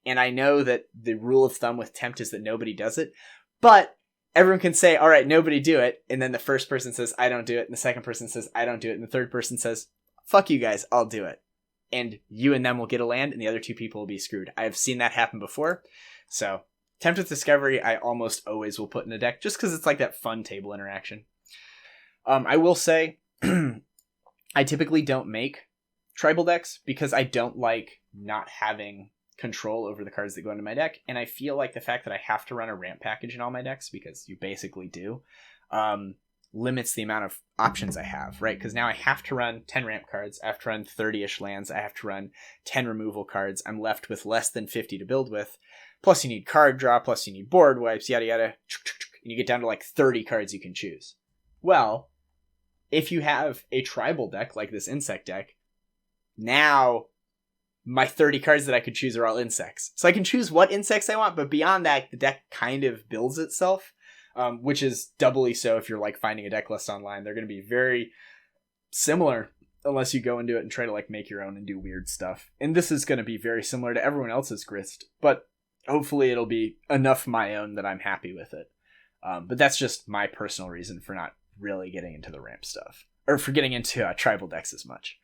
And I know that the rule of thumb with Tempt is that nobody does it, but everyone can say, all right, nobody do it, and then the first person says, I don't do it, and the second person says, I don't do it, and the third person says, fuck you guys, I'll do it. And you and them will get a land, and the other 2 people will be screwed. I have seen that happen before. So, Tempt with Discovery, I almost always will put in a deck, just because it's like that fun table interaction. I will say, I typically don't make tribal decks, because I don't like not having control over the cards that go into my deck, and I feel like the fact that I have to run a ramp package in all my decks, because you basically do, limits the amount of options I have, right? Because now I have to run 10 ramp cards, I have to run 30-ish lands, I have to run 10 removal cards, I'm left with less than 50 to build with, plus you need card draw, plus you need board wipes, yada yada, and you get down to like 30 cards you can choose. Well, if you have a tribal deck like this insect deck, now my 30 cards that I could choose are all insects. So I can choose what insects I want, but beyond that, the deck kind of builds itself. Which is doubly so if you're like finding a deck list online. They're going to be very similar unless you go into it and try to like make your own and do weird stuff. And this is going to be very similar to everyone else's Grist, but hopefully it'll be enough my own that I'm happy with it. But that's just my personal reason for not really getting into the ramp stuff, or for getting into tribal decks as much.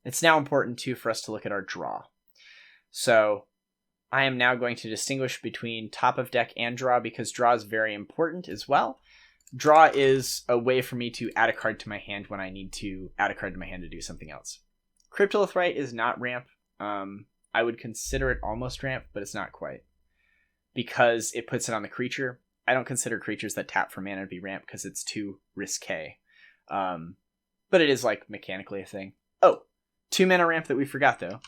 It's now important too for us to look at our draw. So I am now going to distinguish between top of deck and draw, because draw is very important as well. Draw is a way for me to add a card to my hand when I need to add a card to my hand to do something else. Cryptolith Rite is not ramp. I would consider it almost ramp, but it's not quite, because it puts it on the creature. I don't consider creatures that tap for mana to be ramp because it's too risque. But it is like mechanically a thing. Oh, 2 mana ramp that we forgot though.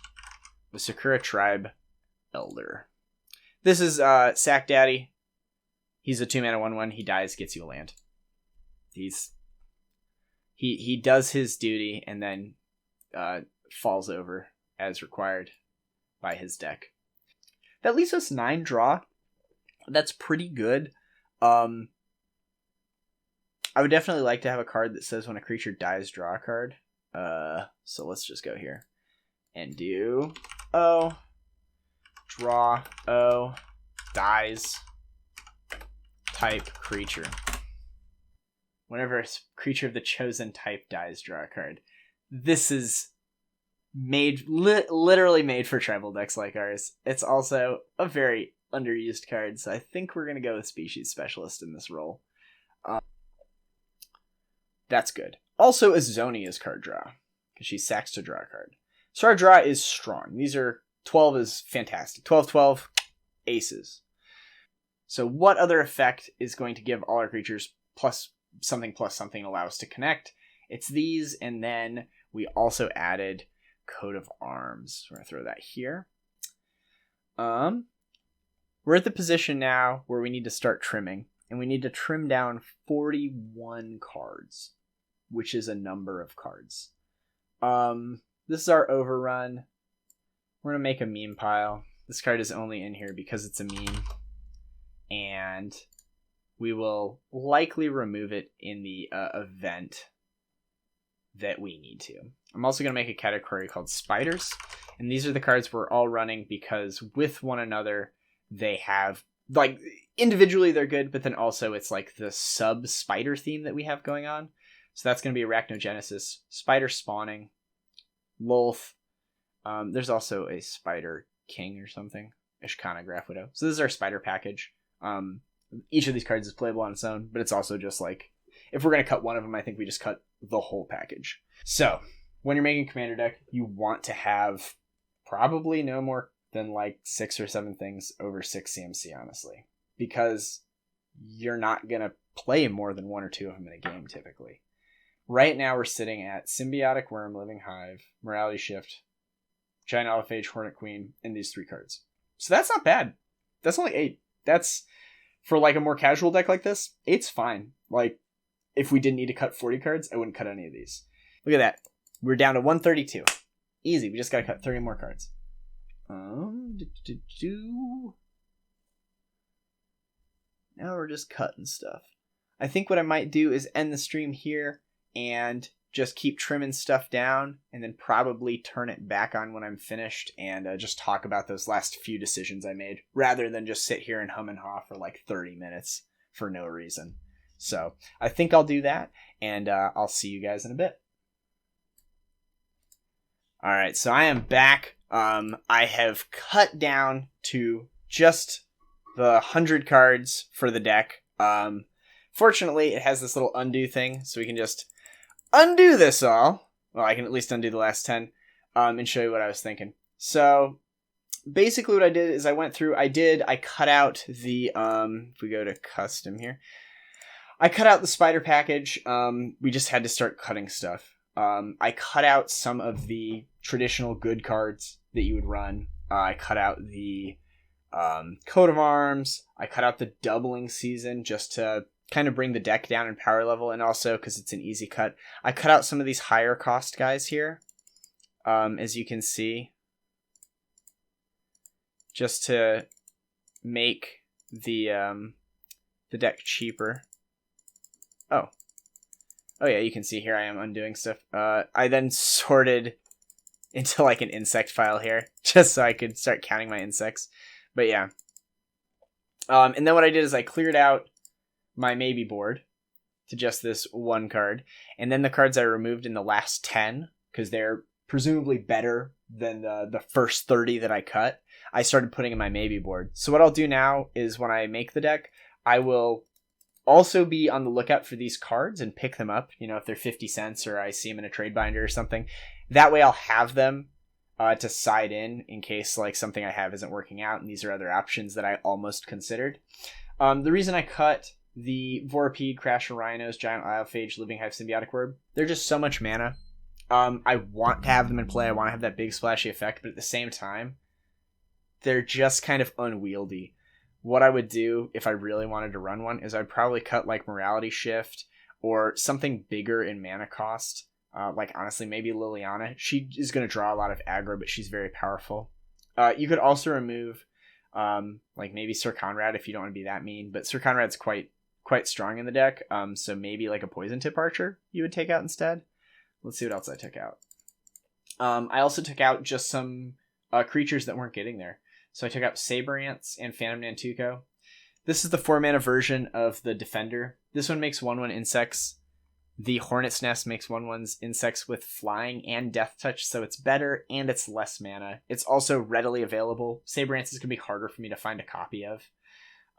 The Sakura Tribe Elder. This is Sack Daddy. He's a 2 mana 1/1. He dies, gets you a land. He does his duty and then falls over as required by his deck. That leaves us 9 draw. That's pretty good. I would definitely like to have a card that says when a creature dies, draw a card. So let's just go here and do draw dies type creature. Whenever a creature of the chosen type dies, draw a card. This is made literally made for tribal decks like ours. It's also a very underused card, so I think we're gonna go with Species Specialist in this role. That's good. Also, Azoni is card draw, because she sacks to draw a card. So our draw is strong. These are 12 is fantastic. 12/12, aces. So what other effect is going to give all our creatures plus something plus something allow us to connect. It's these, and then we also added coat of arms. We're going to throw that here. We're at the position now where we need to start trimming, and we need to trim down 41 cards, which is a number of cards. This is our overrun. We're going to make a meme pile. This card is only in here because it's a meme, and we will likely remove it in the event that we need to. I'm also going to make a category called spiders, and these are the cards we're all running because with one another they have, like, individually they're good, but then also it's like the sub spider theme that we have going on. So that's going to be Arachnogenesis, Spider Spawning, Lolth. There's also a Spider King or something, Ishkana Graph Widow. So this is our spider package. Each of these cards is playable on its own, but it's also just like, if we're going to cut one of them, I think we just cut the whole package. So when you're making a commander deck, you want to have probably no more than like 6 or 7 things over 6 CMC, honestly, because you're not going to play more than 1 or 2 of them in a game typically. Right now we're sitting at Symbiotic Worm, Living Hive, Morality Shift, Giant Elephage, Hornet Queen, and these 3 cards. So that's not bad. That's only 8. That's, for like a more casual deck like this, 8's fine. Like, if we didn't need to cut 40 cards, I wouldn't cut any of these. Look at that. We're down to 132. Easy. We just got to cut 30 more cards. Now we're just cutting stuff. I think what I might do is end the stream here and just keep trimming stuff down, and then probably turn it back on when I'm finished and just talk about those last few decisions I made, rather than just sit here and hum and haw for like 30 minutes for no reason. So I think I'll do that, and I'll see you guys in a bit. All right, so I am back. I have cut down to just the 100 cards for the deck. Fortunately, it has this little undo thing, so we can just undo this all. Well, I can at least undo the last 10 and show you what I was thinking. So basically what I did is I went through, I cut out the, if we go to custom here, I cut out the spider package. We just had to start cutting stuff. I cut out some of the traditional good cards that you would run. I cut out the coat of arms. I cut out the doubling season just to kind of bring the deck down in power level, and also because it's an easy cut. I cut out some of these higher cost guys here, as you can see, just to make the deck cheaper. Oh yeah, you can see here I am undoing stuff. I then sorted into like an insect file here, just so I could start counting my insects. But yeah. And then what I did is I cleared out my maybe board to just this 1 card. And then the cards I removed in the last 10, because they're presumably better than the first 30 that I cut, I started putting in my maybe board. So what I'll do now is when I make the deck, I will also be on the lookout for these cards and pick them up, you know, if they're 50 cents or I see them in a trade binder or something. That way I'll have them to side in case like something I have isn't working out, and these are other options that I almost considered. The reason I cut the Vorapede, Crasher Rhinos, Giant Elephage, Living Hive, Symbiotic Worm, they're just so much mana. I want to have them in play. I want to have that big splashy effect, but at the same time, they're just kind of unwieldy. What I would do if I really wanted to run one is I'd probably cut like Morality Shift or something bigger in mana cost. Like honestly, maybe Liliana. She is going to draw a lot of aggro, but she's very powerful. You could also remove like maybe Sir Conrad if you don't want to be that mean, but Sir Conrad's quite strong in the deck. So maybe like a Poison Tip Archer you would take out instead. Let's see what else I took out. I also took out just some creatures that weren't getting there. So I took out Saber Ants and Phantom Nantuko. This is the 4-mana version of the Defender. This one makes 1/1 insects. The Hornet's Nest makes 1/1 insects with flying and death touch, so it's better and it's less mana. It's also readily available. Saber Ants is going to be harder for me to find a copy of.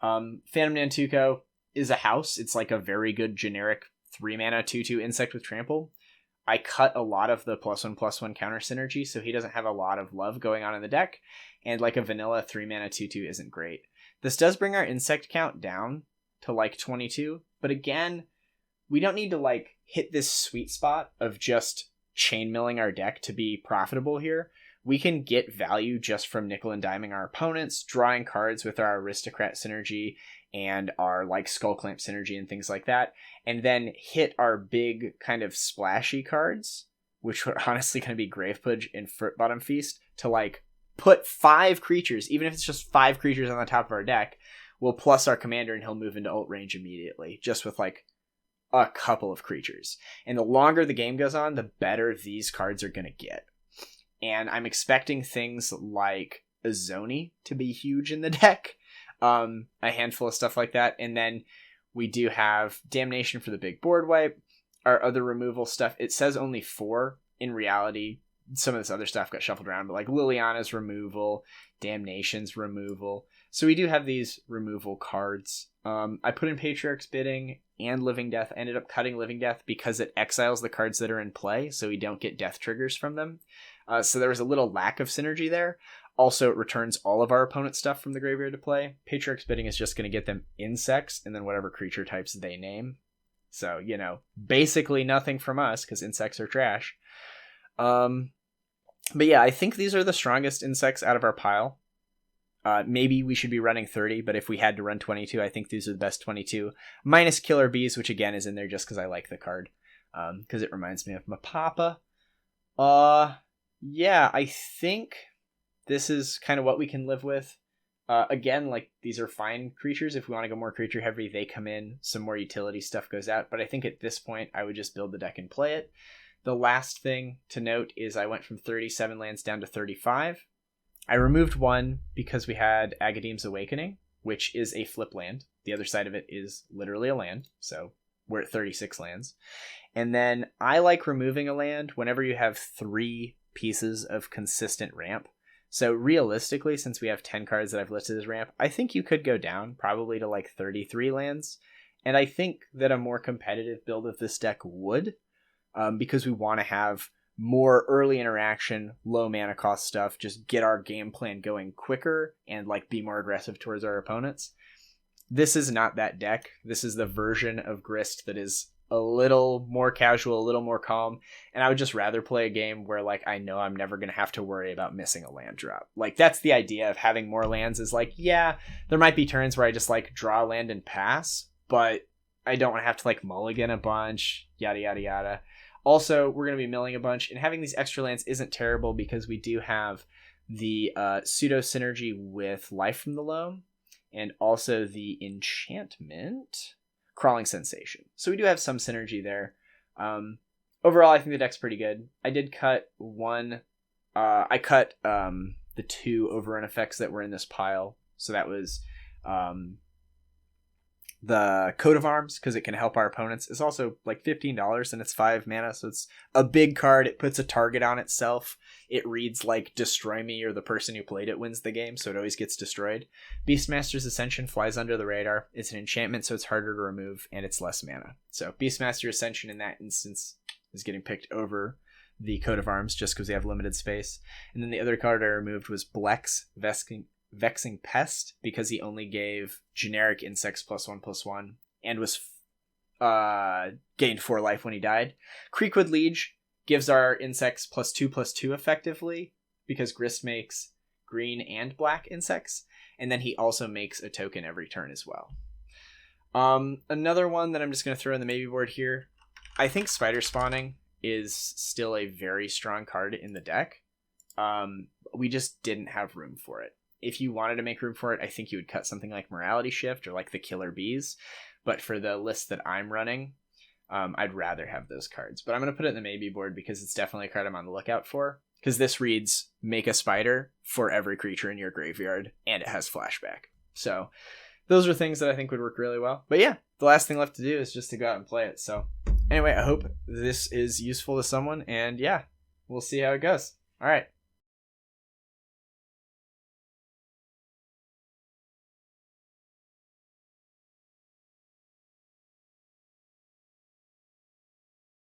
Phantom Nantuko is a house. It's like a very good generic 3-mana 2/2 insect with trample. I cut a lot of the +1/+1 counter synergy, so he doesn't have a lot of love going on in the deck, and like a vanilla 3-mana 2/2 isn't great. This does bring our insect count down to like 22, but again, we don't need to like hit this sweet spot of just chainmilling our deck to be profitable here. We can get value just from nickel and diming our opponents, drawing cards with our aristocrat synergy and our like skull clamp synergy and things like that, and then hit our big kind of splashy cards, which are honestly going to be Grave Pudge and Fruit Bottom Feast, to like put 5 creatures, even if it's just 5 creatures on the top of our deck, we'll plus our commander and he'll move into ult range immediately, just with like a couple of creatures. And the longer the game goes on, the better these cards are going to get. And I'm expecting things like Azoni to be huge in the deck. A handful of stuff like that. And then we do have Damnation for the big board wipe. Our other removal stuff, it says only 4. In reality, some of this other stuff got shuffled around, but like Liliana's removal, Damnation's removal. So we do have these removal cards. I put in Patriarch's Bidding and Living Death. I ended up cutting Living Death because it exiles the cards that are in play, so we don't get death triggers from them. So there was a little lack of synergy there. Also, it returns all of our opponent's stuff from the graveyard to play. Patriarch's Bidding is just going to get them insects and then whatever creature types they name. So, you know, basically nothing from us because insects are trash. But yeah, I think these are the strongest insects out of our pile. Maybe we should be running 30, but if we had to run 22, I think these are the best 22. Minus Killer Bees, which again is in there just because I like the card. Because it reminds me of my papa. Yeah, I think this is kind of what we can live with. Again, like, these are fine creatures. If we want to go more creature heavy, they come in. Some more utility stuff goes out. But I think at this point, I would just build the deck and play it. The last thing to note is I went from 37 lands down to 35. I removed one because we had Agadeem's Awakening, which is a flip land. The other side of it is literally a land. So we're at 36 lands. And then I like removing a land whenever you have 3 pieces of consistent ramp. So realistically, since we have 10 cards that I've listed as ramp, I think you could go down probably to like 33 lands. And I think that a more competitive build of this deck would, because we want to have more early interaction, low mana cost stuff, just get our game plan going quicker and like be more aggressive towards our opponents. This is not that deck. This is the version of Grist that is a little more casual, a little more calm, and I would just rather play a game where like I know I'm never going to have to worry about missing a land drop. Like, that's the idea of having more lands, is like, yeah, there might be turns where I just like draw a land and pass, but I don't want to have to like mulligan a bunch, yada yada yada. Also, we're going to be milling a bunch, and having these extra lands isn't terrible because we do have the pseudo synergy with Life from the Loam, and also the enchantment Crawling Sensation. So we do have some synergy there. Overall, I think the deck's pretty good. I did cut one. I cut the 2 overrun effects that were in this pile. So that was the Coat of Arms, because it can help our opponents. It's also like $15 and it's 5 mana, so it's a big card. It puts a target on itself. It reads like Destroy Me, or the person who played it wins the game, so it always gets destroyed. Beastmaster's Ascension flies under the radar. It's an enchantment, so it's harder to remove, and it's less mana. So Beastmaster Ascension in that instance is getting picked over the Coat of Arms just because we have limited space. And then the other card I removed was Blex Vexing Pest, because he only gave generic insects +1/+1 and was gained 4 life when he died. Creekwood Liege gives our insects +2/+2 effectively, because Grist makes green and black insects, and then he also makes a token every turn as well. Another one that I'm just going to throw in the maybe board here, I think Spider Spawning is still a very strong card in the deck. We just didn't have room for it. If you wanted to make room for it, I think you would cut something like Morality Shift or like the Killer Bees. But for the list that I'm running, I'd rather have those cards. But I'm going to put it in the maybe board because it's definitely a card I'm on the lookout for. Because this reads, make a spider for every creature in your graveyard, and it has flashback. So those are things that I think would work really well. But yeah, the last thing left to do is just to go out and play it. So anyway, I hope this is useful to someone. And yeah, we'll see how it goes. All right.